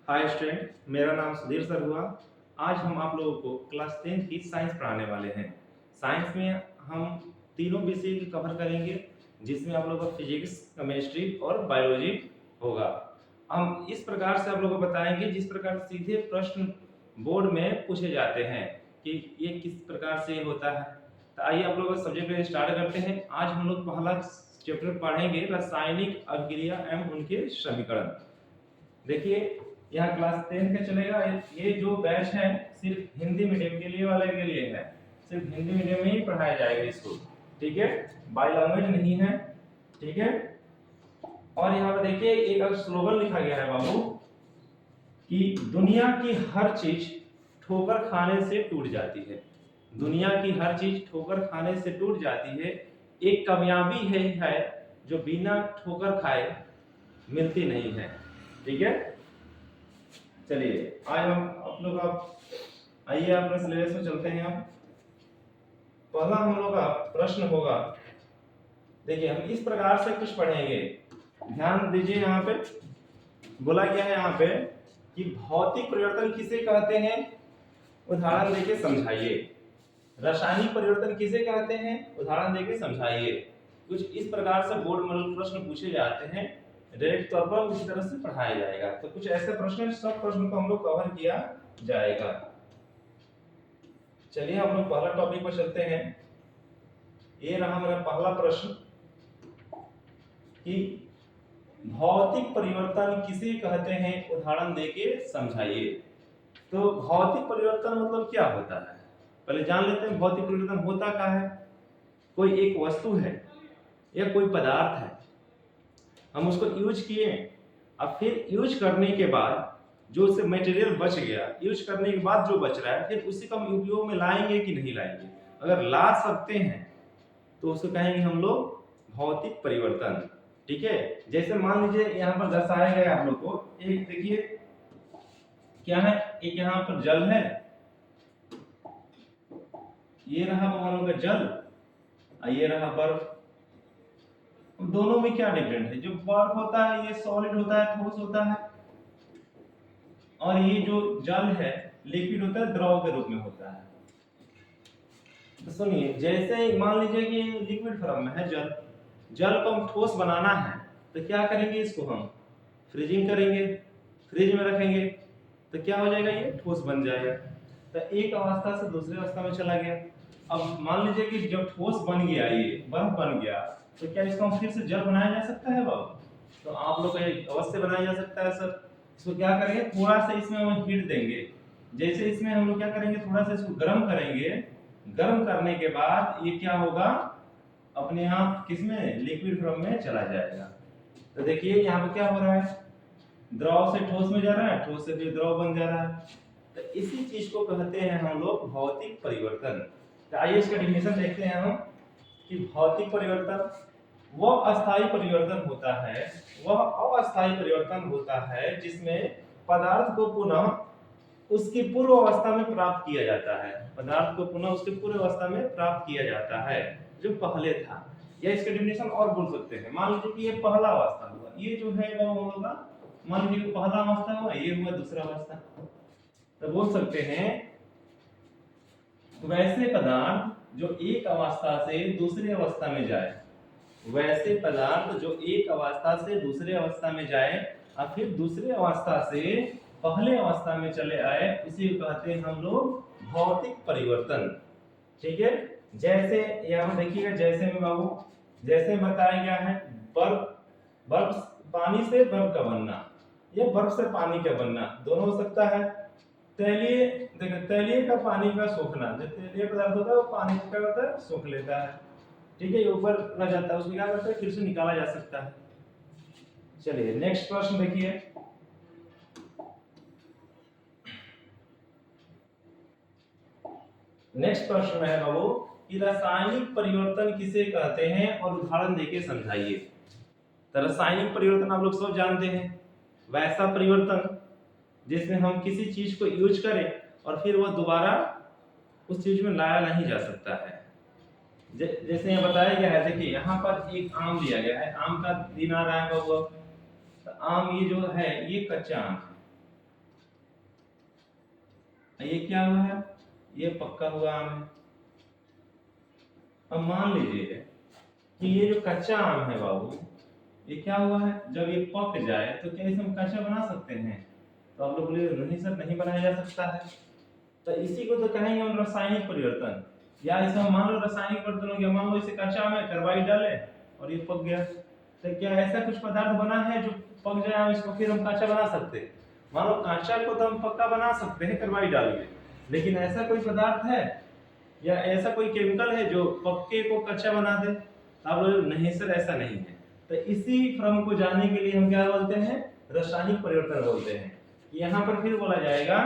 Hi student, मेरा नाम Sudhir sir हुआ। आज हम आप लोगों को क्लास 10 की साइंस पढ़ाने वाले हैं। साइंस में हम तीनों विषय की कवर करेंगे, जिसमें आप लोगों का फिजिक्स, केमिस्ट्री और बायोलॉजी होगा। हम इस प्रकार से आप लोगों को बताएंगे जिस प्रकार सीधे प्रश्न बोर्ड में पूछे जाते हैं कि ये किस प्रकार से होता है। तो आइए आप लोगों का सब्जेक्ट स्टार्ट करते हैं। आज हम लोग पहला चैप्टर पढ़ेंगे रासायनिक अभिक्रिया एवं उनके समीकरण। देखिए, यहाँ क्लास 10 का चलेगा। ये जो बैच है सिर्फ हिंदी मीडियम के लिए वाले के लिए है। सिर्फ हिंदी मीडियम में ही पढ़ाया जाएगा इसको, ठीक है। बाय लैंग्वेज नहीं है, ठीक है। और यहाँ पे देखिए एक स्लोगन लिखा गया है बाबू कि दुनिया की हर चीज ठोकर खाने से टूट जाती है। दुनिया की हर चीज ठोकर खाने से टूट जाती है। एक कामयाबी है जो बिना ठोकर खाए मिलती नहीं है, ठीक है। चलिए आज हम आप लोग आइए अपने सिलेबस में चलते हैं। हम पहला हम लोग का प्रश्न होगा। देखिए हम इस प्रकार से कुछ पढ़ेंगे, ध्यान दीजिए। यहाँ पे बोला गया है यहाँ पे कि भौतिक परिवर्तन किसे कहते हैं, उदाहरण देके समझाइए। रासायनिक परिवर्तन किसे कहते हैं, उदाहरण देके समझाइए। कुछ इस प्रकार से बोर्ड में प्रश्न पूछे जाते हैं, डायरेक्ट तौर पर उसी तरह से पढ़ाया जाएगा। तो कुछ ऐसे प्रश्न, सब प्रश्न को हम लोग कवर किया जाएगा। चलिए हम लोग पहला टॉपिक पर चलते हैं। ये रहा मेरा पहला प्रश्न कि भौतिक परिवर्तन किसे कहते हैं, उदाहरण देके समझाइए। तो भौतिक परिवर्तन मतलब क्या होता है, पहले जान लेते हैं। भौतिक परिवर्तन होता क्या है? कोई एक वस्तु है या कोई पदार्थ है, हम उसको यूज किए और फिर यूज करने के बाद जो उससे मटेरियल बच गया, यूज करने के बाद जो बच रहा है, फिर उसी को हम उपयोग में लाएंगे कि नहीं लाएंगे। अगर ला सकते हैं तो उसको कहेंगे हम लोग भौतिक परिवर्तन, ठीक है। जैसे मान लीजिए यहाँ पर दर्शाया गया आप लोग को, एक देखिए क्या है, एक यहाँ पर जल है, ये रहा हम लोग का जल और ये रहा बर्फ। दोनों में क्या डिफरेंट है? जो बर्फ होता है ये सॉलिड होता है, ठोस होता है, और ये जो जल है लिक्विड होता है, द्रव के रूप में होता है। तो सुनिए, जैसे मान लीजिए कि लिक्विड फॉर्म में है जल, जल को हम ठोस बनाना है तो क्या करेंगे, इसको हम फ्रीजिंग करेंगे, फ्रिज में रखेंगे तो क्या हो जाएगा, ये ठोस बन जाएगा। तो एक अवस्था से दूसरी अवस्था में चला गया। अब मान लीजिए कि जब ठोस बन गया, ये बर्फ बन गया, तो क्या इसको हम फिर से जल बनाया जा सकता है बाबू? तो आप लोग अवश्य बनाया जा सकता है सर। इसको क्या करेंगे, थोड़ा सा इसमें हम हीट देंगे। जैसे इसमें हम लोग क्या करेंगे, थोड़ा सा इसको गर्म करेंगे। गर्म करने के बाद ये क्या होगा, अपने आप किसमें, लिक्विड फॉर्म में चला जाएगा। तो देखिए यहाँ पे क्या हो रहा है, द्रव से ठोस में जा रहा है, ठोस से फिर द्रव बन जा रहा है। तो इसी चीज को कहते हैं हम लोग भौतिक परिवर्तन। तो आइए इसका डेफिनेशन देखते हैं हम कि भौतिक परिवर्तन वह अस्थायी परिवर्तन होता है, वह अस्थायी परिवर्तन होता है जिसमें पदार्थ को पुनः उसकी पूर्व अवस्था में प्राप्त किया जाता है। पदार्थ को पुनः उसकी पूर्व अवस्था में प्राप्त किया जाता है जो पहले था। या इसका डेफिनेशन और बोल सकते हैं, मान लीजिए कि ये पहला अवस्था हुआ, ये जो है वो होगा, मान लीजिए पहला अवस्था हुआ, ये हुआ दूसरा अवस्था। तो बोल सकते हैं वैसे पदार्थ जो एक अवस्था से दूसरी अवस्था में जाए, वैसे पदार्थ जो एक अवस्था से दूसरे अवस्था में जाए और फिर दूसरे अवस्था से पहले अवस्था में चले आए, उसी को कहते हैं हम लोग भौतिक परिवर्तन, ठीक है। जैसे यहाँ देखिएगा, जैसे में बाबू, जैसे बताया गया है, बर्फ बर्फ पानी से बर्फ का बनना या बर्फ से पानी का बनना दोनों हो सकता है। तैलीय, देखो तैलीय का पानी का सोखना, जो तैलीय पदार्थ होता है वो पानी का होता है सोख लेता है, ठीक है, ये ऊपर रह जाता है, उसको क्या करते हैं, फिर से निकाला जा सकता है। चलिए नेक्स्ट प्रश्न देखिए। नेक्स्ट प्रश्न में है बाबू कि रासायनिक परिवर्तन किसे कहते हैं और उदाहरण देके समझाइए। तो रासायनिक परिवर्तन आप लोग सब जानते हैं, वैसा परिवर्तन जिसमें हम किसी चीज को यूज करें और फिर वह दोबारा उस चीज में लाया नहीं जा सकता है। जैसे यहाँ बताया गया है, देखिए यहाँ पर एक आम दिया गया है, आम का दिन आ रहा है बाबू। तो आम ये जो है ये कच्चा आम है, ये क्या हुआ है, ये पक्का हुआ आम है। अब मान लीजिए कि ये जो कच्चा आम है बाबू, ये क्या हुआ है, जब ये पक जाए तो क्या इसे हम कच्चा बना सकते हैं? तो आप लोग बोले नहीं सर, नहीं बनाया जा सकता है। तो इसी को तो कहेंगे हम रासायनिक परिवर्तन। या इसे हम मान लो रासायनिक परिवर्तन हो गया, मान लो इसे कच्चा में कार्बाइड डाले और ये पक गया, तो क्या ऐसा कुछ पदार्थ बना है जो पक जाए हम इसको फिर हम कच्चा बना सकते हैं? मान लो कच्चा को तो हम पक्का बना सकते हैं कार्बाइड डाल के, लेकिन ऐसा कोई पदार्थ है या ऐसा कोई केमिकल है जो पक्के को कच्चा बना दे? तो आप लोग नहीं सर, ऐसा नहीं है। तो इसी भ्रम को जानने के लिए हम क्या बोलते हैं, रासायनिक परिवर्तन बोलते हैं। यहाँ पर फिर बोला जाएगा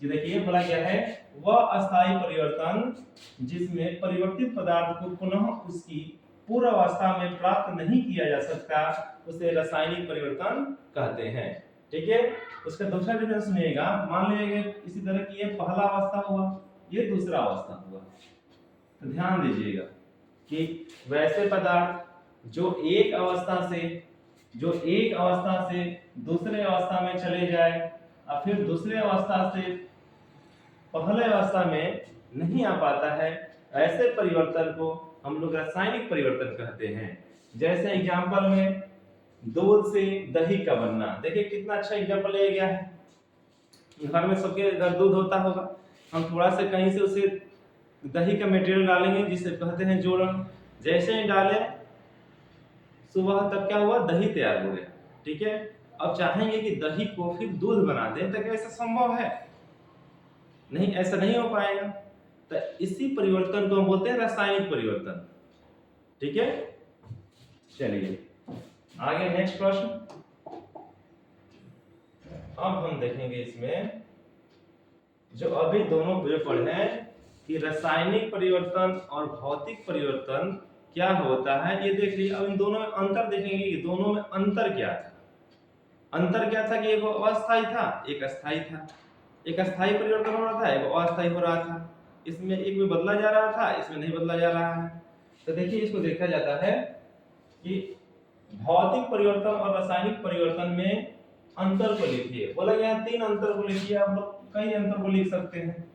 कि देखिए बोला गया है, वह अस्थायी परिवर्तन जिसमें परिवर्तित पदार्थ को पुनः उसकी पूर्व अवस्था में प्राप्त नहीं किया जा सकता, उसे रासायनिक परिवर्तन कहते हैं। ठीक है, उसका दूसरा डिफरेंस सुनिएगा। मान लीजिए इसी तरह की ये पहला अवस्था हुआ, ये दूसरा अवस्था हुआ, तो ध्यान दीजिएगा कि वैसे पदार्थ जो एक अवस्था से दूसरे अवस्था में चले जाए और फिर दूसरे अवस्था से पहले अवस्था में नहीं आ पाता है, ऐसे परिवर्तन को हम लोग रासायनिक परिवर्तन कहते हैं। जैसे एग्जांपल में दूध से दही का बनना, देखिए कितना अच्छा एग्जांपल लिया गया है। घर में सबके घर दूध होता होगा, हम थोड़ा सा कहीं से उसे दही का मटेरियल डालेंगे जिसे कहते हैं जोड़न। जैसे ही डाले सुबह तक क्या हुआ, दही तैयार हो गया। ठीक है, अब चाहेंगे कि दही को फिर दूध बना दें, तो क्या ऐसा संभव है? नहीं, ऐसा नहीं हो पाएगा। तो इसी परिवर्तन को हम बोलते हैं रासायनिक परिवर्तन। ठीक है, चलिए आगे नेक्स्ट प्रश्न। अब हम देखेंगे इसमें जो अभी दोनों जो पढ़े हैं कि रासायनिक परिवर्तन और भौतिक परिवर्तन क्या होता है, ये देख लीजिए। अब इन दोनों में अंतर देखेंगे कि दोनों में अंतर क्या था। अंतर क्या था कि एक अस्थायी था, एक अस्थायी था। एक अस्थायी परिवर्तन हो रहा था, एक अस्थायी हो रहा था। इसमें एक में बदला जा रहा था, इसमें नहीं बदला जा रहा है। तो देखिए इसको देखा जाता है कि भौतिक परिवर्तन और रासायनिक परिवर्तन में अंतर को लिखिए। बोला गया 3 अंतर को लिखिए, आप लोग कई अंतर को लिख सकते हैं।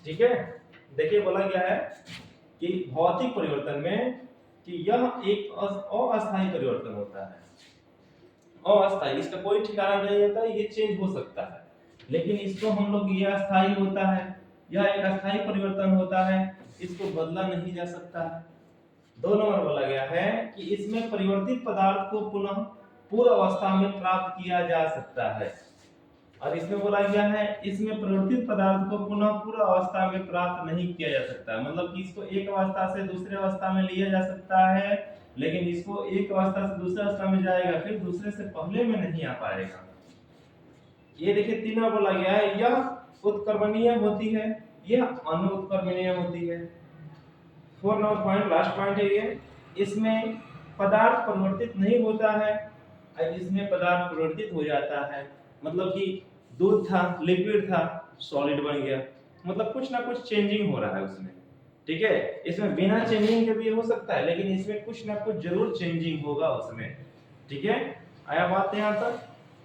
ठीक है, देखिए बोला गया है कि भौतिक परिवर्तन में कि यह एक अस्थायी परिवर्तन होता है। अस्थायी, इसका कोई ठिकाना नहीं होता, ये चेंज हो सकता है, लेकिन इसको हम लोग ये अस्थायी होता है, यह एक अस्थायी परिवर्तन होता है, इसको बदला नहीं जा सकता है। 2 नंबर बोला गया है कि इसमें परिवर्तित पदार्थ को पुनः पूर्व अवस्था में प्राप्त किया जा सकता है। और इसमें बोला गया है इसमें परिवर्तित पदार्थ को पुनः पूर्व अवस्था में प्राप्त नहीं किया जा सकता, मतलब कि इसको एक अवस्था से दूसरे अवस्था में लिया जा सकता है, लेकिन इसको एक अवस्था से दूसरे अवस्था में जाएगा फिर दूसरे से पहले में नहीं आ पाएगा। ये देखिए 3 नंबर बोला गया है, यह उत्क्रमणीय होती है, यह अनुत्क्रमणीय होती है। 4 नंबर पॉइंट, लास्ट पॉइंट है ये, इसमें पदार्थ परिवर्तित नहीं होता है, इसमें पदार्थ परिवर्तित हो जाता है। मतलब कि दूध था, लिक्विड था, सॉलिड बन गया, मतलब कुछ ना कुछ चेंजिंग हो रहा है उसमें। ठीक है, इसमें बिना चेंजिंग के भी हो सकता है, लेकिन इसमें कुछ ना कुछ जरूर चेंजिंग होगा उसमें। ठीक है, आया बात यहाँ तक?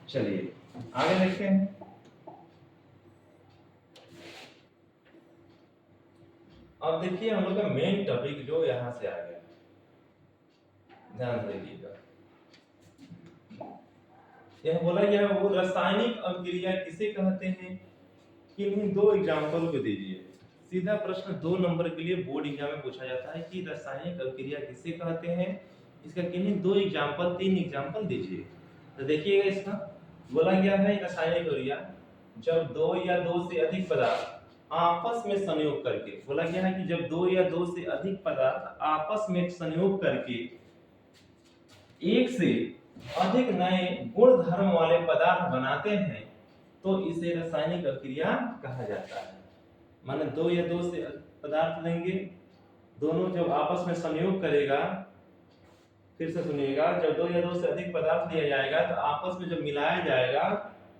चलिए आगे देखते हैं। अब देखिए हम लोग का मेन टॉपिक जो यहाँ से आ गया, ध्यान से देखिएगा। यह बोला गया है वो रासायनिक अभिक्रिया किसे कहते हैं, किन्हीं 2 एग्जांपल को दीजिए। सीधा प्रश्न 2 नंबर के लिए बोर्ड एग्जाम में पूछा जाता है कि रासायनिक अभिक्रिया किसे कहते हैं, इसका किन्हीं 2 एग्जांपल 3 एग्जांपल दीजिए। तो देखिएगा इसका बोला गया है रासायनिक अभिक्रिया जब 2 या 2 से अधिक पदार्थ आपस में संयोग करके, बोला गया है कि जब 2 या 2 से अधिक पदार्थ आपस में संयोग करके एक से अधिक नए गुण धर्म वाले पदार्थ बनाते हैं तो इसे रासायनिक अभिक्रिया कहा जाता है। माने 2 या 2 से पदार्थ लेंगे, दोनों जब आपस में संयोग करेगा, फिर से सुनिएगा, जब 2 या 2 से अधिक पदार्थ लिया जाएगा तो आपस में जब मिलाया जाएगा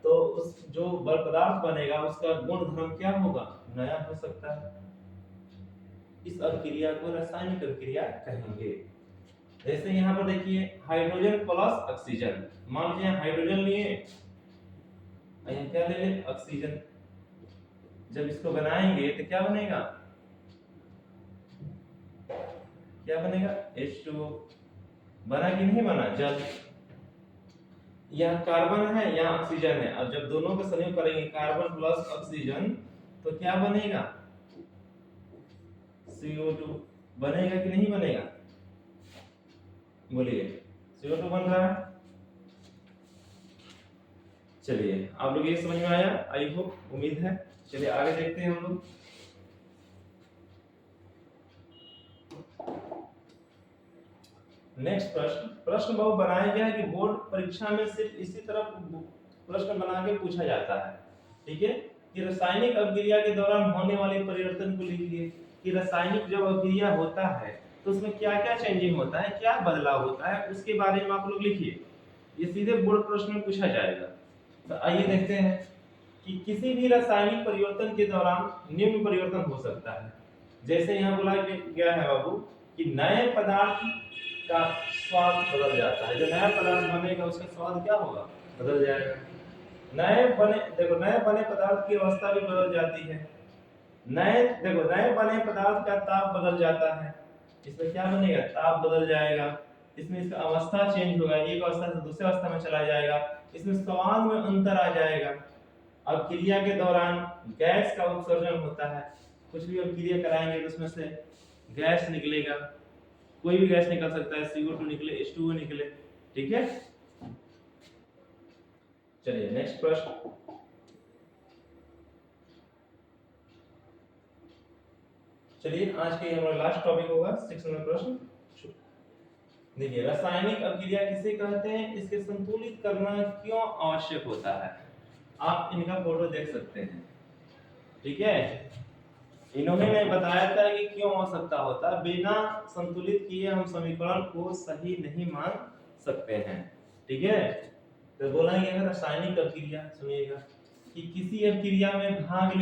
तो उस जो बल पदार्थ बनेगा उसका गुण धर्म क्या होगा, नया हो सकता है। इस अभिक्रिया को रासायनिक अभिक्रिया कहेंगे। जैसे यहाँ पर देखिए हाइड्रोजन प्लस ऑक्सीजन, मान लीजिए हाइड्रोजन लिए, क्या ले ले, ऑक्सीजन। जब इसको बनाएंगे तो क्या बनेगा, क्या बनेगा, H2O। बना कि नहीं बना, जब यहाँ कार्बन है यहाँ ऑक्सीजन है, अब जब दोनों का संयोग करेंगे कार्बन प्लस ऑक्सीजन तो क्या बनेगा, CO2 बनेगा कि नहीं बनेगा, बोलिए। CO2 बन रहा है। चलिए आप लोग ये समझ में आया, आई होप, उम्मीद है। चलिए आगे देखते हैं हम लोग। नेक्स्ट प्रश्न बहुत बनाया गया है कि बोर्ड परीक्षा में सिर्फ इसी तरह प्रश्न बना के पूछा जाता है, ठीक है, कि रासायनिक अभिक्रिया के दौरान होने वाले परिवर्तन को लिखिए। कि रासायनिक जब अभिक्रिया होता है तो उसमें क्या क्या चेंजिंग होता है, क्या बदलाव होता है, उसके बारे में आप लोग लिखिए। ये सीधे बोर्ड प्रश्न में पूछा जाएगा। तो आइए देखते हैं कि किसी भी रासायनिक परिवर्तन के दौरान निम्न परिवर्तन हो सकता है। जैसे यहाँ बोला गया है बाबू कि नए पदार्थ का स्वाद बदल जाता है। जो नया पदार्थ बनेगा उसका स्वाद क्या होगा, बदल जाएगा। नए बने पदार्थ की अवस्था भी बदल जाती है। नए बने पदार्थ का ताप बदल जाता है। इसमें क्या बनेगा, ताप बदल जाएगा। इसमें इसका अवस्था चेंज होगा, एक अवस्था से दूसरे अवस्था में चला जाएगा। इसमें स्वाद में अंतर आ जाएगा। अब क्रिया के दौरान गैस का उत्सर्जन होता है। कुछ भी अब क्रिया कराएंगे तो उसमें से गैस निकलेगा, कोई भी गैस निकल सकता है, CO2 निकले, H2O निकले, ठीक है। चलिए नेक्स्ट प्रश्न। चलिए आज के हमारा लास्ट टॉपिक होगा 6 नंबर प्रश्न। देखिए रासायनिक अभिक्रिया किसे कहते हैं, इसके संतुलित करना क्यों आवश्यक होता है। आप इनका फोटो देख सकते हैं, ठीक है। इन्होंने बताया था कि क्यों आवश्यकता होता है। बिना संतुलित किए हम समीकरण को सही नहीं मान सकते हैं, ठीक है। तो बोला गया है रासायनिक अभिक्रिया, सुनिएगा कि किसी अभिक्रिया में भाग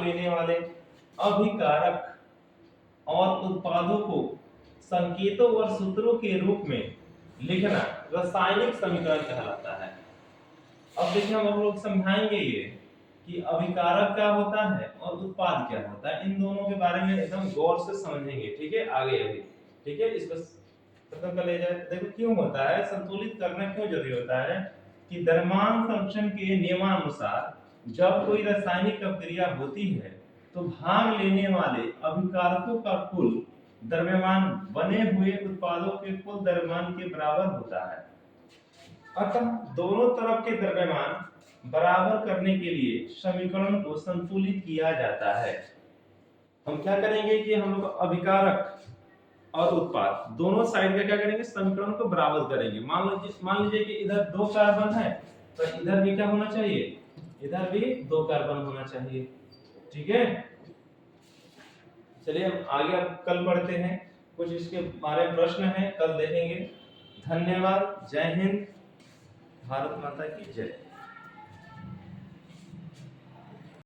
लेने वाले अभिकारक और उत्पादों को संकेतों और सूत्रों के रूप में लिखना रासायनिक समीकरण कहलाता है। अब देखिए हम लोग समझाएंगे ये कि अभिकारक क्या होता है और उत्पाद क्या होता है, इन दोनों के बारे में एकदम गौर से समझेंगे, ठीक है, आगे अभी, ठीक है। इसको खत्म कर ले जाए। देखो क्यों होता है, संतुलित करना क्यों जरूरी होता है कि द्रव्यमान संरक्षण के नियमानुसार जब कोई रासायनिक अभिक्रिया होती है तो भाग लेने वाले अभिकारकों का कुल द्रव्यमान बने हुए उत्पादों के कुल द्रव्यमान के बराबर होता है। अतः दोनों तरफ के द्रव्यमान बराबर करने के लिए समीकरण को संतुलित किया जाता है। हम क्या करेंगे कि हम लोग अभिकारक और उत्पाद दोनों साइड का क्या करेंगे, समीकरण को बराबर करेंगे। मान लीजिए कि इधर 2 कार्बन है तो इधर भी क्या होना चाहिए, इधर भी 2 कार्बन होना चाहिए, ठीक है। चलिए हम आगे अब कल पढ़ते हैं, कुछ इसके बारे में प्रश्न है कल देखेंगे। धन्यवाद, जय हिंद, भारत माता की जय।